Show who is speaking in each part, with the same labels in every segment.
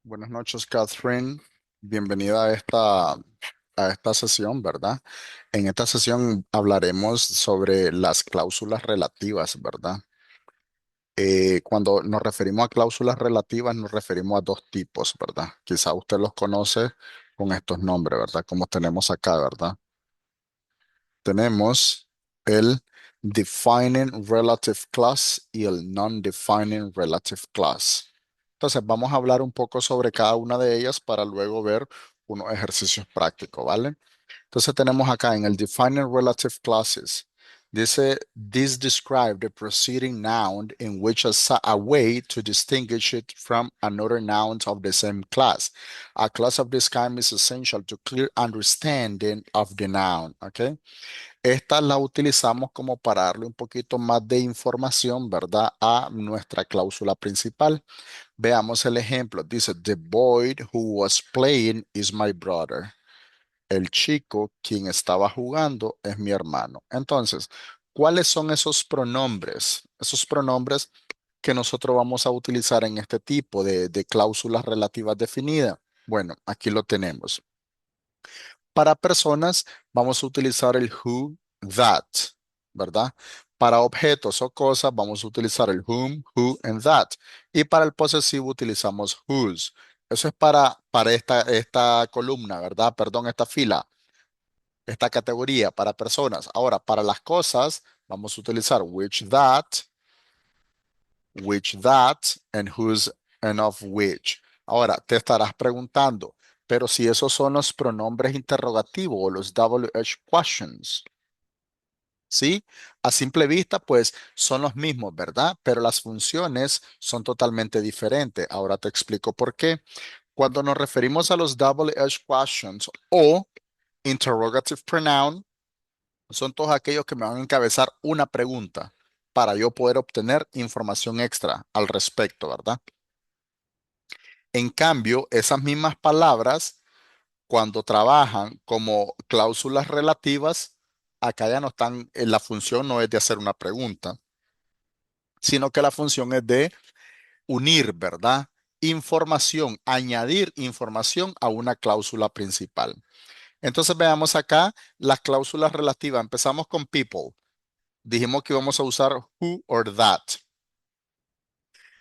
Speaker 1: Buenas noches, Catherine. Bienvenida a esta sesión, ¿verdad? En esta sesión hablaremos sobre las cláusulas relativas, ¿verdad? Cuando nos referimos a cláusulas relativas, nos referimos a dos tipos, ¿verdad? Quizá usted los conoce con estos nombres, ¿verdad? Como tenemos acá, ¿verdad? Tenemos el defining relative clause y el non-defining relative clause. Entonces, vamos a hablar un poco sobre cada una de ellas para luego ver unos ejercicios prácticos, ¿vale? Entonces, tenemos acá en el defining relative clauses. Dice, this describe the preceding noun in which a way to distinguish it from another noun of the same class. A clause of this kind is essential to clear understanding of the noun, ¿ok? Esta la utilizamos como para darle un poquito más de información, ¿verdad? A nuestra cláusula principal. Veamos el ejemplo. Dice, the boy who was playing is my brother. El chico quien estaba jugando es mi hermano. Entonces, ¿cuáles son esos pronombres? Esos pronombres que nosotros vamos a utilizar en este tipo de cláusulas relativas definidas. Bueno, aquí lo tenemos. Para personas vamos a utilizar el who, that, ¿verdad? Para objetos o cosas vamos a utilizar el whom, who, and that. Y para el posesivo utilizamos whose. Eso es para esta columna, ¿verdad? Perdón, esta fila, esta categoría para personas. Ahora, para las cosas vamos a utilizar which that, and whose, and of which. Ahora, te estarás preguntando, pero si esos son los pronombres interrogativos o los WH questions, ¿sí? A simple vista, pues son los mismos, ¿verdad? Pero las funciones son totalmente diferentes. Ahora te explico por qué. Cuando nos referimos a los WH questions o interrogative pronoun, son todos aquellos que me van a encabezar una pregunta para yo poder obtener información extra al respecto, ¿verdad? En cambio, esas mismas palabras, cuando trabajan como cláusulas relativas, acá ya no están, la función no es de hacer una pregunta, sino que la función es de unir, ¿verdad? Información, añadir información a una cláusula principal. Entonces veamos acá las cláusulas relativas. Empezamos con people. Dijimos que íbamos a usar who or that.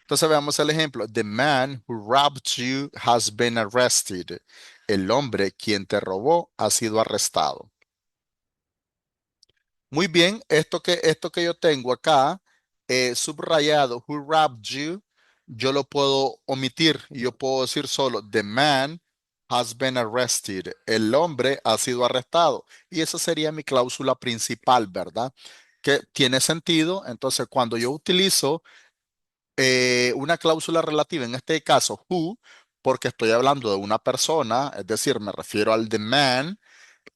Speaker 1: Entonces veamos el ejemplo. The man who robbed you has been arrested. El hombre quien te robó ha sido arrestado. Muy bien, esto que yo tengo acá, subrayado, who robbed you, yo lo puedo omitir y yo puedo decir solo, the man has been arrested. El hombre ha sido arrestado. Y esa sería mi cláusula principal, ¿verdad? Que tiene sentido. Entonces, cuando yo utilizo una cláusula relativa, en este caso, who, porque estoy hablando de una persona, es decir, me refiero al the man,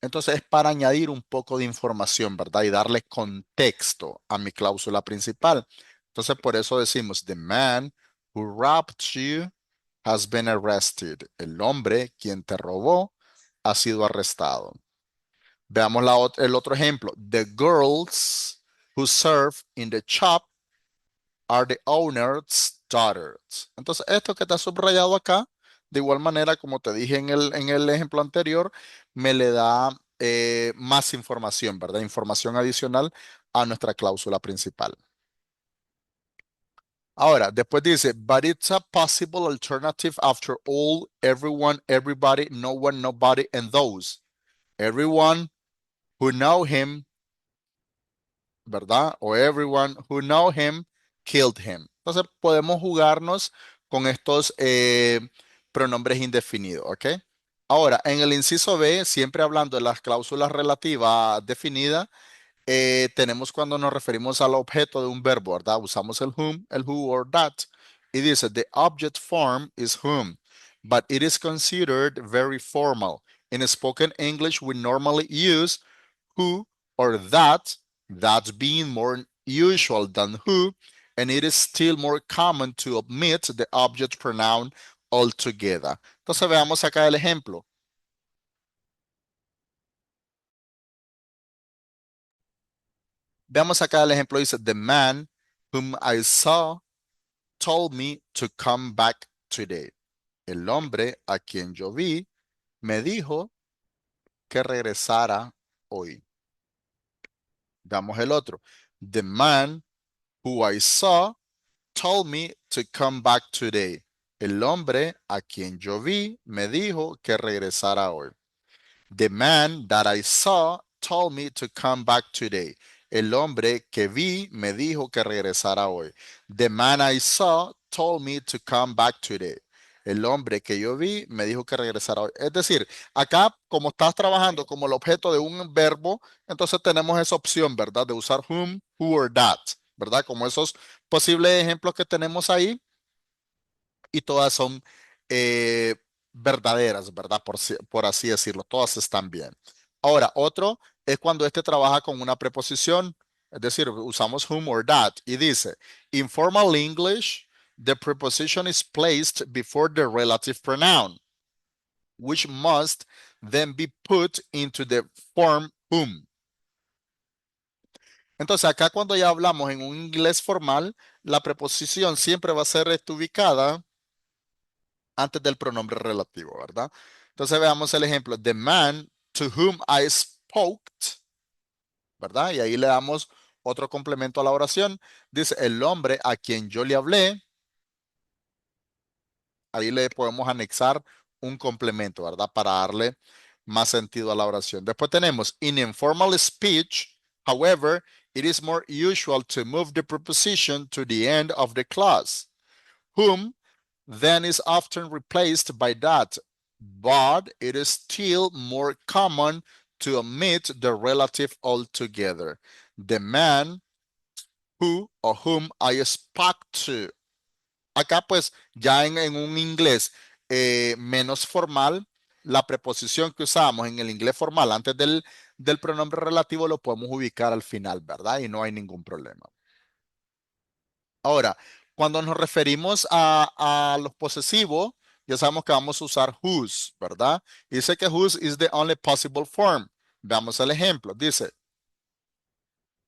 Speaker 1: entonces es para añadir un poco de información, ¿verdad? Y darle contexto a mi cláusula principal. Entonces, por eso decimos, the man who robbed you has been arrested. El hombre quien te robó ha sido arrestado. Veamos el otro ejemplo. The girls who serve in the shop are the owner's daughters. Entonces, esto que está subrayado acá, de igual manera, como te dije en el ejemplo anterior, me le da más información, ¿verdad? Información adicional a nuestra cláusula principal. Ahora, después dice, but it's a possible alternative after all, everyone, everybody, no one, nobody, and those. Everyone who know him, ¿verdad? O everyone who know him killed him. Entonces podemos jugarnos con estos pronombres indefinidos, ¿ok? Ahora, en el inciso B, siempre hablando de las cláusulas relativas definidas, tenemos cuando nos referimos al objeto de un verbo, ¿verdad? Usamos el whom, el who or that. Y dice, the object form is whom, but it is considered very formal. In spoken English, we normally use who or that being more usual than who, and it is still more common to omit the object pronoun altogether. Entonces veamos acá el ejemplo. Veamos acá el ejemplo. Dice, the man whom I saw told me to come back today. El hombre a quien yo vi me dijo que regresara hoy. Veamos el otro. The man who I saw told me to come back today. El hombre a quien yo vi me dijo que regresara hoy. The man that I saw told me to come back today. El hombre que vi me dijo que regresara hoy. The man I saw told me to come back today. El hombre que yo vi me dijo que regresara hoy. Es decir, acá como estás trabajando como el objeto de un verbo, entonces tenemos esa opción, ¿verdad? De usar whom, who or that, ¿verdad? Como esos posibles ejemplos que tenemos ahí y todas son eh, verdaderas, ¿verdad? Por así decirlo, todas están bien. Ahora, otro es cuando este trabaja con una preposición, es decir, usamos whom or that y dice, in formal English, the preposition is placed before the relative pronoun, which must then be put into the form whom. Entonces, acá cuando ya hablamos en un inglés formal, la preposición siempre va a ser ubicada antes del pronombre relativo, ¿verdad? Entonces veamos el ejemplo. The man to whom I spoke, ¿verdad? Y ahí le damos otro complemento a la oración. Dice, el hombre a quien yo le hablé, ahí le podemos anexar un complemento, ¿verdad? Para darle más sentido a la oración. Después tenemos, in informal speech, however, it is more usual to move the preposition to the end of the clause. Whom then is often replaced by that, but it is still more common to omit the relative altogether. The man who or whom I spoke to. Acá pues ya en un inglés menos formal, la preposición que usamos en el inglés formal antes del pronombre relativo lo podemos ubicar al final, ¿verdad? Y no hay ningún problema. Ahora, cuando nos referimos a los posesivos, ya sabemos que vamos a usar whose, ¿verdad? Dice que whose is the only possible form. Veamos el ejemplo. Dice,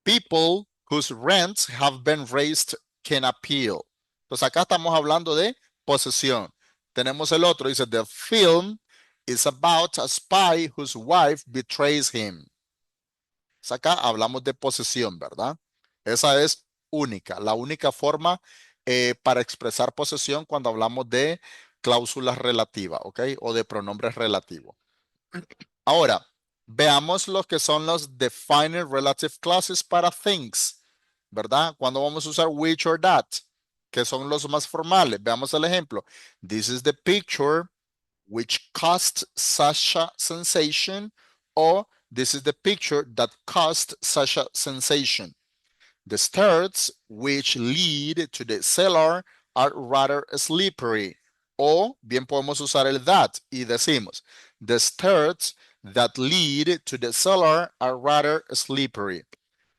Speaker 1: people whose rents have been raised can appeal. Entonces acá estamos hablando de posesión. Tenemos el otro, dice, the film is about a spy whose wife betrays him. Entonces acá hablamos de posesión, ¿verdad? Esa es única, la única forma para expresar posesión cuando hablamos de cláusulas relativas, ¿ok? O de pronombres relativos. Ahora, veamos lo que son los defining relative clauses para things, ¿verdad? Cuando vamos a usar which or that, que son los más formales. Veamos el ejemplo. This is the picture which caused such a sensation, or this is the picture that caused such a sensation. The stairs which lead to the cellar are rather slippery. O bien podemos usar el that y decimos, the stairs that lead to the cellar are rather slippery.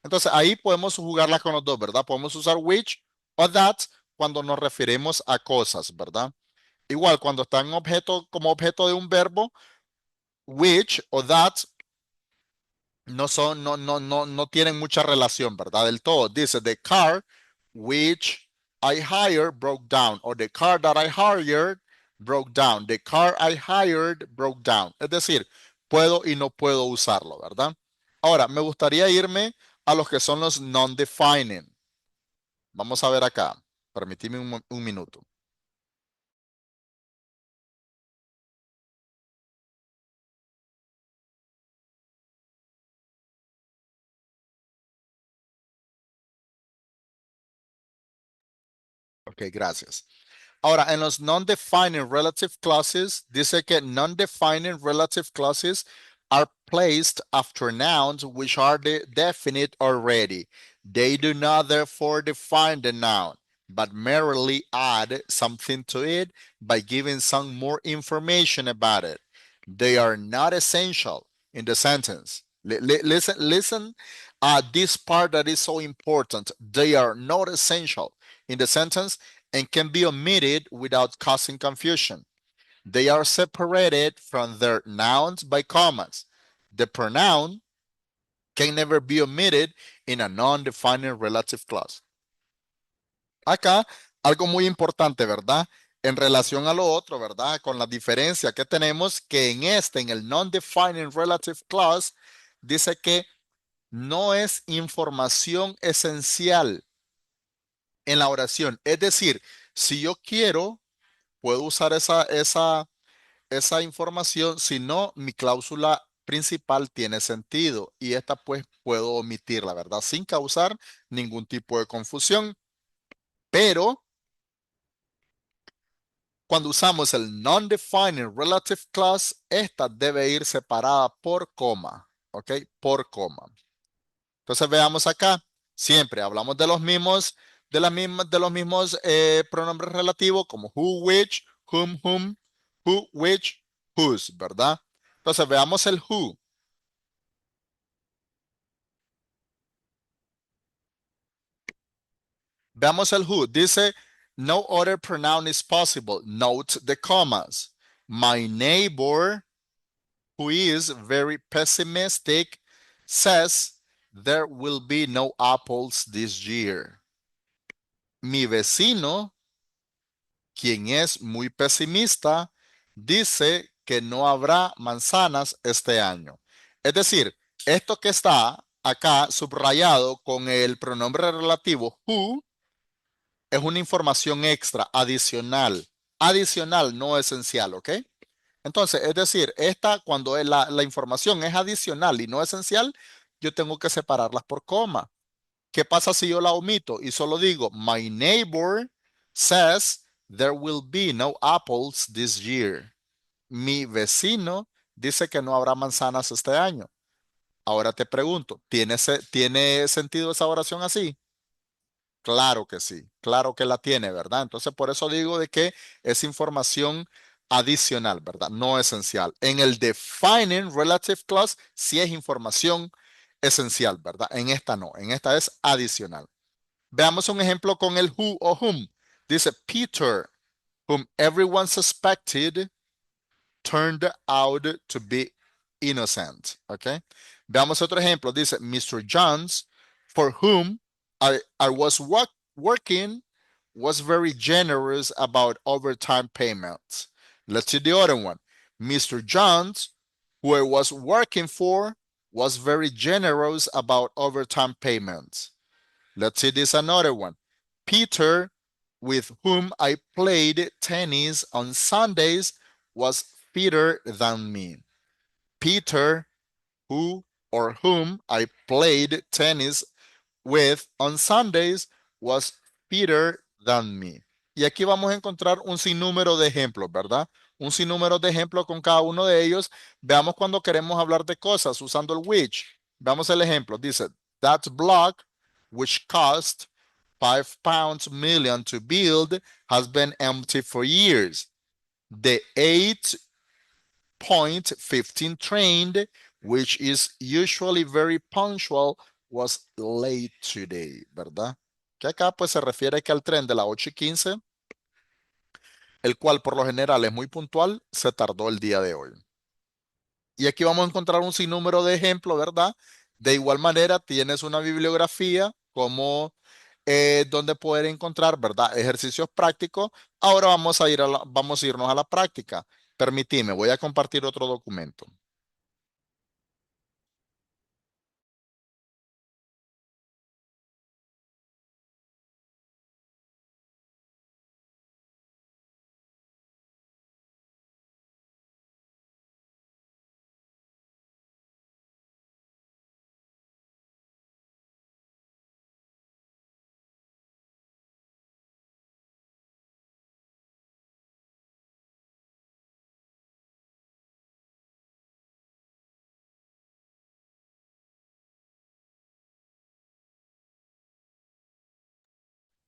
Speaker 1: Entonces ahí podemos jugarla con los dos, ¿verdad? Podemos usar which o that cuando nos referimos a cosas, ¿verdad? Igual cuando está en objeto, como objeto de un verbo, which o that no tienen mucha relación, ¿verdad? Del todo. Dice, the car which I hired broke down, o the car that I hired broke down. The car I hired broke down. Es decir, puedo y no puedo usarlo, ¿verdad? Ahora, me gustaría irme a los que son los non-defining. Vamos a ver acá. Permitidme un minuto. Ok, gracias. Ahora, en los non-defining relative clauses, dice que non-defining relative clauses are placed after nouns which are definite already. They do not therefore define the noun, but merely add something to it by giving some more information about it. They are not essential in the sentence. Listen, this part that is so important. They are not essential in the sentence and can be omitted without causing confusion. They are separated from their nouns by commas. The pronoun can never be omitted in a non-defining relative clause. Acá, algo muy importante, ¿verdad? en relación a lo otro, ¿verdad? Con la diferencia que tenemos que en el non-defining relative clause, dice que no es información esencial en la oración. Es decir, si yo quiero, puedo usar esa información, si no, mi cláusula principal tiene sentido y esta pues puedo omitirla, ¿verdad? Sin causar ningún tipo de confusión, pero cuando usamos el non-defining relative clause, esta debe ir separada por coma, ¿ok? Por coma. Entonces veamos acá, siempre hablamos de los mismos, de los mismos pronombres relativos como who, which, whom, who, which, whose, ¿verdad? Entonces veamos el who. Veamos el who. Dice, no other pronoun is possible. Note the commas. My neighbor, who is very pessimistic, says there will be no apples this year. Mi vecino, quien es muy pesimista, dice que no habrá manzanas este año. Es decir, esto que está acá subrayado con el pronombre relativo who es una información extra, adicional, no esencial, ¿ok? Entonces, es decir, cuando la información es adicional y no esencial, yo tengo que separarlas por coma. ¿Qué pasa si yo la omito y solo digo, my neighbor says there will be no apples this year? Mi vecino dice que no habrá manzanas este año. Ahora te pregunto, ¿tiene sentido esa oración así? Claro que sí, claro que la tiene, ¿verdad? Entonces, por eso digo de que es información adicional, ¿verdad? No esencial. En el defining relative clause sí es información esencial, ¿verdad? En esta no, en esta es adicional. Veamos un ejemplo con el who o whom. Dice Peter, whom everyone suspected, turned out to be innocent. ¿Ok? Veamos otro ejemplo. Dice Mr. Jones, for whom I was working, was very generous about overtime payments. Let's see the other one. Mr. Jones, who I was working for, was very generous about overtime payments. Let's see this another one. Peter, with whom I played tennis on Sundays, was fitter than me. Peter, who or whom I played tennis with on Sundays, was fitter than me. Y aquí vamos a encontrar un sinnúmero de ejemplos, ¿verdad? Un sinnúmero de ejemplos con cada uno de ellos. Veamos cuando queremos hablar de cosas usando el which. Veamos el ejemplo. Dice, that block, which cost £5 million to build, has been empty for years. The 8:15 train, which is usually very punctual, was late today, ¿verdad? Que acá pues se refiere que al tren de las 8:15, el cual por lo general es muy puntual, se tardó el día de hoy. Y aquí vamos a encontrar un sinnúmero de ejemplos, ¿verdad? De igual manera, tienes una bibliografía como donde poder encontrar, ¿verdad? Ejercicios prácticos. Ahora vamos a irnos a la práctica. Permitime, voy a compartir otro documento.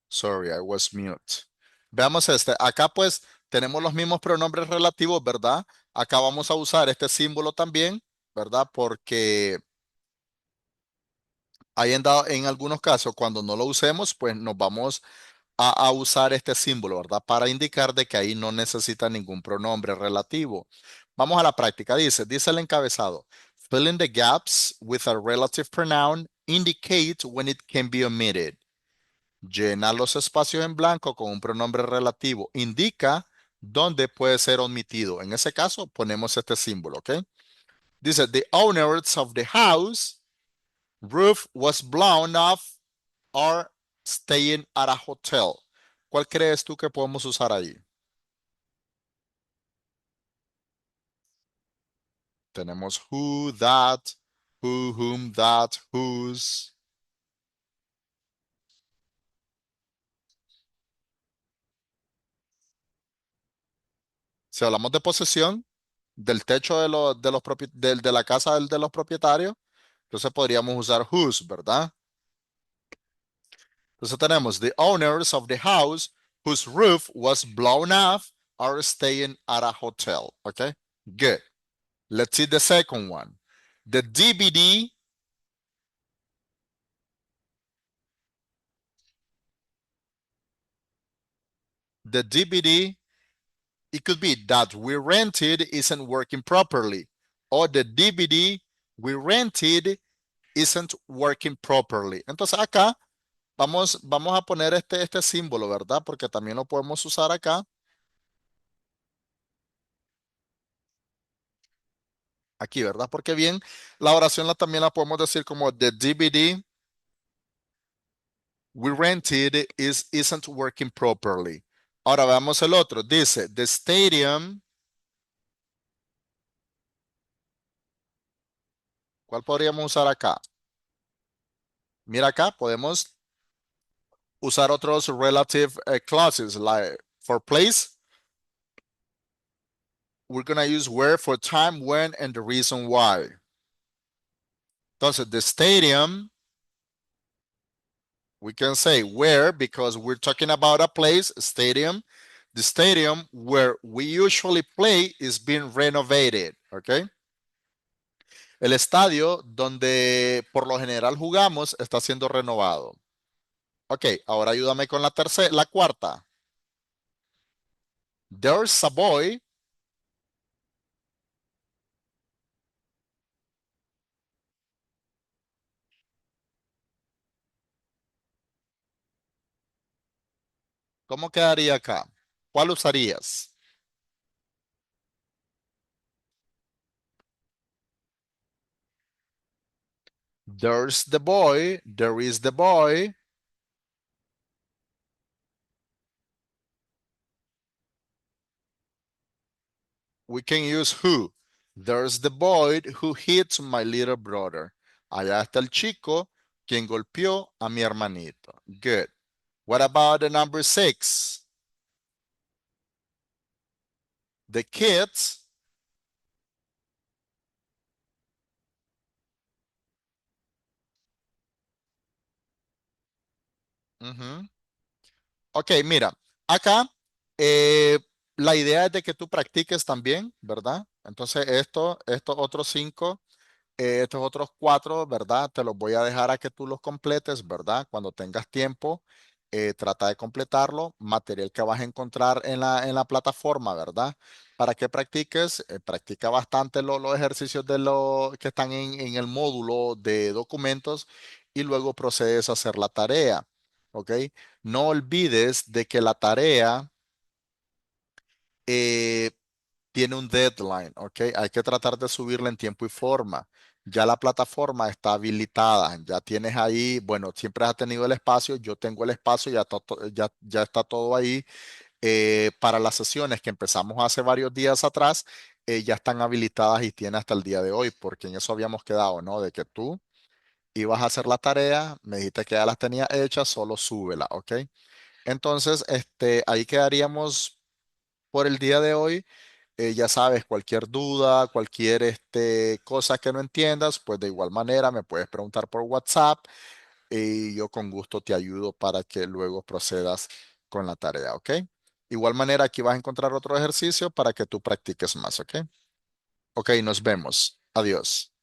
Speaker 1: Sorry, I was mute. Veamos este. Acá pues tenemos los mismos pronombres relativos, ¿verdad? Acá vamos a usar este símbolo también, ¿verdad? Porque en algunos casos, cuando no lo usemos, pues nos vamos a usar este símbolo, ¿verdad? Para indicar de que ahí no necesita ningún pronombre relativo. Vamos a la práctica. Dice el encabezado. Fill in the gaps with a relative pronoun. Indicate when it can be omitted. Llena los espacios en blanco con un pronombre relativo. Indica dónde puede ser omitido. En ese caso, ponemos este símbolo, ¿ok? Dice, the owners of the house roof was blown off are staying at a hotel. ¿Cuál crees tú que podemos usar ahí? Tenemos who, that, who, whom, that, whose. Si hablamos de posesión del techo de la casa de los propietarios, entonces podríamos usar whose, ¿verdad? Entonces tenemos the owners of the house whose roof was blown off are staying at a hotel. Okay, good. Let's see the second one. The DVD, the DVD, it could be that we rented isn't working properly, or the DVD we rented isn't working properly. Entonces acá vamos a poner este símbolo, ¿verdad? Porque también lo podemos usar acá, aquí, ¿verdad? Porque bien, la oración también la podemos decir como the DVD we rented isn't working properly. Ahora veamos el otro. Dice, the stadium, ¿cuál podríamos usar acá? Mira acá, podemos usar otros relative clauses, like for place, we're going to use where for time, when, and the reason why. Entonces, the stadium, we can say where because we're talking about a place, stadium. The stadium where we usually play is being renovated, okay? El estadio donde por lo general jugamos está siendo renovado. Ok, ahora ayúdame con la tercera, la cuarta. There's a boy. ¿Cómo quedaría acá? ¿Cuál usarías? There's the boy. There is the boy. We can use who. There's the boy who hits my little brother. Allá está el chico quien golpeó a mi hermanito. Good. What about the number six? The kids. Ujú. Ok, mira, acá la idea es de que tú practiques también, ¿verdad? Entonces, estos otros cinco, estos otros cuatro, ¿verdad? Te los voy a dejar a que tú los completes, ¿verdad? Cuando tengas tiempo, trata de completarlo. Material que vas a encontrar en la plataforma, ¿verdad? Para que practiques, practica bastante los ejercicios que están en el módulo de documentos y luego procedes a hacer la tarea, ¿ok? No olvides de que la tarea eh, tiene un deadline, ¿ok? Hay que tratar de subirla en tiempo y forma. Ya la plataforma está habilitada, ya tienes ahí, bueno, siempre has tenido el espacio, yo tengo el espacio, ya está todo ahí. Para las sesiones que empezamos hace varios días atrás, ya están habilitadas y tiene hasta el día de hoy, porque en eso habíamos quedado, ¿no? De que tú ibas a hacer la tarea, me dijiste que ya las tenías hechas, solo súbela, ¿ok? Entonces, ahí quedaríamos por el día de hoy. Ya sabes, cualquier duda, cualquier cosa que no entiendas, pues de igual manera me puedes preguntar por WhatsApp y yo con gusto te ayudo para que luego procedas con la tarea, ¿ok? Igual manera, aquí vas a encontrar otro ejercicio para que tú practiques más, ¿ok? Ok, nos vemos. Adiós.